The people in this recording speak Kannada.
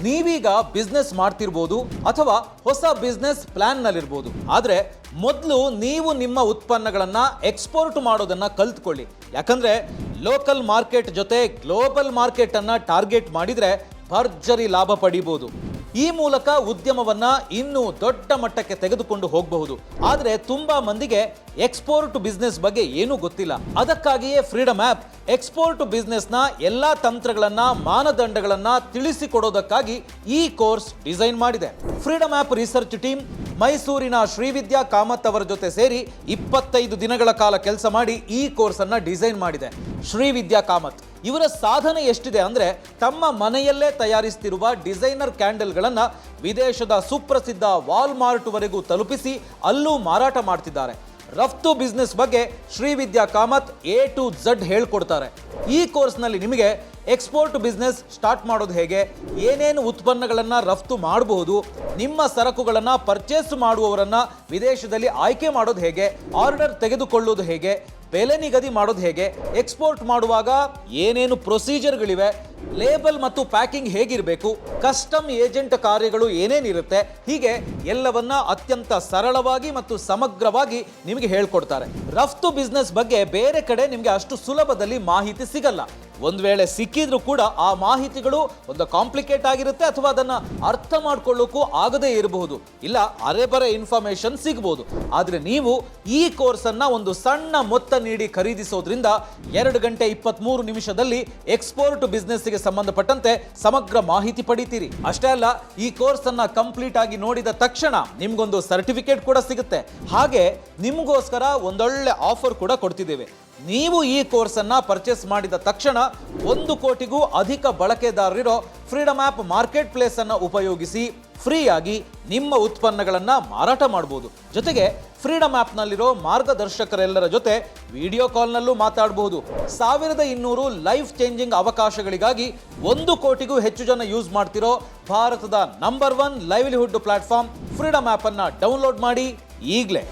ನೀವೀಗ ಬಿಸ್ನೆಸ್ ಮಾಡ್ತಿರ್ಬೋದು ಅಥವಾ ಹೊಸ ಬಿಸ್ನೆಸ್ ಪ್ಲಾನ್ ನಲ್ಲಿರ್ಬೋದು. ಆದ್ರೆ ಮೊದಲು ನೀವು ನಿಮ್ಮ ಉತ್ಪನ್ನಗಳನ್ನ ಎಕ್ಸ್ಪೋರ್ಟ್ ಮಾಡೋದನ್ನ ಕಲ್ತ್ಕೊಳ್ಳಿ. ಯಾಕಂದ್ರೆ ಲೋಕಲ್ ಮಾರ್ಕೆಟ್ ಜೊತೆ ಗ್ಲೋಬಲ್ ಮಾರ್ಕೆಟ್ ಅನ್ನ ಟಾರ್ಗೆಟ್ ಮಾಡಿದ್ರೆ ಭರ್ಜರಿ ಲಾಭ ಪಡಿಬಹುದು. ಈ ಮೂಲಕ ಉದ್ಯಮವನ್ನ ಇನ್ನೂ ದೊಡ್ಡ ಮಟ್ಟಕ್ಕೆ ತೆಗೆದುಕೊಂಡು ಹೋಗಬಹುದು. ಆದರೆ ತುಂಬಾ ಮಂದಿಗೆ ಎಕ್ಸ್ಪೋರ್ಟ್ ಬಿಸ್ನೆಸ್ ಬಗ್ಗೆ ಏನೂ ಗೊತ್ತಿಲ್ಲ. ಅದಕ್ಕಾಗಿಯೇ ಫ್ರೀಡಮ್ ಆ್ಯಪ್ ಎಕ್ಸ್ಪೋರ್ಟ್ ಬಿಸ್ನೆಸ್ನ ಎಲ್ಲ ತಂತ್ರಗಳನ್ನ ಮಾನದಂಡಗಳನ್ನ ತಿಳಿಸಿಕೊಡೋದಕ್ಕಾಗಿ ಈ ಕೋರ್ಸ್ ಡಿಸೈನ್ ಮಾಡಿದೆ. ಫ್ರೀಡಮ್ ಆ್ಯಪ್ ರಿಸರ್ಚ್ ಟೀಮ್ ಮೈಸೂರಿನ ಶ್ರೀವಿದ್ಯಾ ಕಾಮತ್ ಅವರ ಜೊತೆ ಸೇರಿ 25 ದಿನಗಳ ಕಾಲ ಕೆಲಸ ಮಾಡಿ ಈ ಕೋರ್ಸ್ ಅನ್ನ ಡಿಸೈನ್ ಮಾಡಿದೆ. ಶ್ರೀವಿದ್ಯಾ ಕಾಮತ್ ಇವರ ಸಾಧನೆ ಎಷ್ಟಿದೆ ಅಂದ್ರೆ ತಮ್ಮ ಮನೆಯಲ್ಲೇ ತಯಾರಿಸುತ್ತಿರುವ ಡಿಸೈನರ್ ಕ್ಯಾಂಡಲ್ಗಳನ್ನ ವಿದೇಶದ ಸುಪ್ರಸಿದ್ಧ ವಾಲ್ಮಾರ್ಟ್ ವರೆಗೂ ತಲುಪಿಸಿ ಅಲ್ಲೂ ಮಾರಾಟ ಮಾಡ್ತಿದ್ದಾರೆ. ರಫ್ತು ಬಿಸ್ನೆಸ್ ಬಗ್ಗೆ Srividya Kamath A to Z ಹೇಳ್ಕೊಡ್ತಾರೆ. ಈ ಕೋರ್ಸ್ನಲ್ಲಿ ನಿಮಗೆ ಎಕ್ಸ್ಪೋರ್ಟ್ ಬಿಸ್ನೆಸ್ ಸ್ಟಾರ್ಟ್ ಮಾಡೋದು ಹೇಗೆ, ಏನೇನು ಉತ್ಪನ್ನಗಳನ್ನು ರಫ್ತು ಮಾಡಬಹುದು, ನಿಮ್ಮ ಸರಕುಗಳನ್ನು ಪರ್ಚೇಸ್ ಮಾಡುವವರನ್ನ ವಿದೇಶದಲ್ಲಿ ಆಯ್ಕೆ ಮಾಡೋದು ಹೇಗೆ, ಆರ್ಡರ್ ತೆಗೆದುಕೊಳ್ಳೋದು ಹೇಗೆ, ಬೆಲೆ ನಿಗದಿ ಮಾಡೋದು ಹೇಗೆ, ಎಕ್ಸ್ಪೋರ್ಟ್ ಮಾಡುವಾಗ ಏನೇನು ಪ್ರೊಸೀಜರ್ಗಳಿವೆ, ಲೇಬಲ್ ಮತ್ತು ಪ್ಯಾಕಿಂಗ್ ಹೇಗಿರಬೇಕು, ಕಸ್ಟಮ್ ಏಜೆಂಟ್ ಕಾರ್ಯಗಳು ಏನೇನಿರುತ್ತೆ, ಹೀಗೆ ಎಲ್ಲವನ್ನ ಅತ್ಯಂತ ಸರಳವಾಗಿ ಮತ್ತು ಸಮಗ್ರವಾಗಿ ನಿಮಗೆ ಹೇಳ್ಕೊಡ್ತಾರೆ. ರಫ್ತು ಬಿಸ್ನೆಸ್ ಬಗ್ಗೆ ಬೇರೆ ಕಡೆ ನಿಮಗೆ ಅಷ್ಟು ಸುಲಭದಲ್ಲಿ ಮಾಹಿತಿ ಸಿಗಲ್ಲ. ಒಂದು ವೇಳೆ ಸಿಕ್ಕಿದ್ರೂ ಕೂಡ ಆ ಮಾಹಿತಿಗಳು ಒಂದು ಕಾಂಪ್ಲಿಕೇಟ್ ಆಗಿರುತ್ತೆ ಅಥವಾ ಅದನ್ನ ಅರ್ಥ ಮಾಡ್ಕೊಳ್ಳೋಕ್ಕೂ ಆಗದೇ ಇರಬಹುದು, ಇಲ್ಲ ಅರೆಬರೆ ಇನ್ಫಾರ್ಮೇಶನ್ ಸಿಗಬಹುದು. ಆದ್ರೆ ನೀವು ಈ ಕೋರ್ಸ್ ಅನ್ನ ಒಂದು ಸಣ್ಣ ಮೊತ್ತ ನೀಡಿ ಖರೀದಿಸೋದ್ರಿಂದ 2 ಗಂಟೆ 23 ನಿಮಿಷದಲ್ಲಿ ಎಕ್ಸ್ಪೋರ್ಟ್ ಬಿಸ್ನೆಸ್ಗೆ ಸಂಬಂಧಪಟ್ಟಂತೆ ಸಮಗ್ರ ಮಾಹಿತಿ ಪಡಿತೀರಿ. ಅಷ್ಟೇ ಅಲ್ಲ, ಈ ಕೋರ್ಸ್ ಅನ್ನ ಕಂಪ್ಲೀಟ್ ಆಗಿ ನೋಡಿದ ತಕ್ಷಣ ನಿಮ್ಗೊಂದು ಸರ್ಟಿಫಿಕೇಟ್ ಕೂಡ ಸಿಗುತ್ತೆ. ಹಾಗೆ ನಿಮಗೋಸ್ಕರ ಒಂದೊಳ್ಳೆ ಆಫರ್ ಕೂಡ ಕೊಡ್ತಿದ್ದೇವೆ. ನೀವು ಈ ಕೋರ್ಸ್ ಅನ್ನ ಪರ್ಚೇಸ್ ಮಾಡಿದ ತಕ್ಷಣ 1 ಕೋಟಿಗೂ ಅಧಿಕ ಬಳಕೆದಾರರಿರೋ ಫ್ರೀಡಮ್ ಆ್ಯಪ್ ಮಾರ್ಕೆಟ್ ಪ್ಲೇಸ್ ಅನ್ನ ಉಪಯೋಗಿಸಿ ಫ್ರೀಯಾಗಿ ನಿಮ್ಮ ಉತ್ಪನ್ನಗಳನ್ನ ಮಾರಾಟ ಮಾಡಬಹುದು. ಜೊತೆಗೆ ಫ್ರೀಡಮ್ ಆ್ಯಪ್ನಲ್ಲಿರೋ ಮಾರ್ಗದರ್ಶಕರೆಲ್ಲರ ಜೊತೆ ವಿಡಿಯೋ ಕಾಲ್ನಲ್ಲೂ ಮಾತಾಡಬಹುದು. 1200 ಲೈಫ್ ಚೇಂಜಿಂಗ್ ಅವಕಾಶಗಳಿಗಾಗಿ 1 ಕೋಟಿಗೂ ಹೆಚ್ಚು ಜನ ಯೂಸ್ ಮಾಡ್ತಿರೋ ಭಾರತದ number 1 livelihood platform freedom app ಅನ್ನ ಡೌನ್ಲೋಡ್ ಮಾಡಿ ಈಗಲೇ.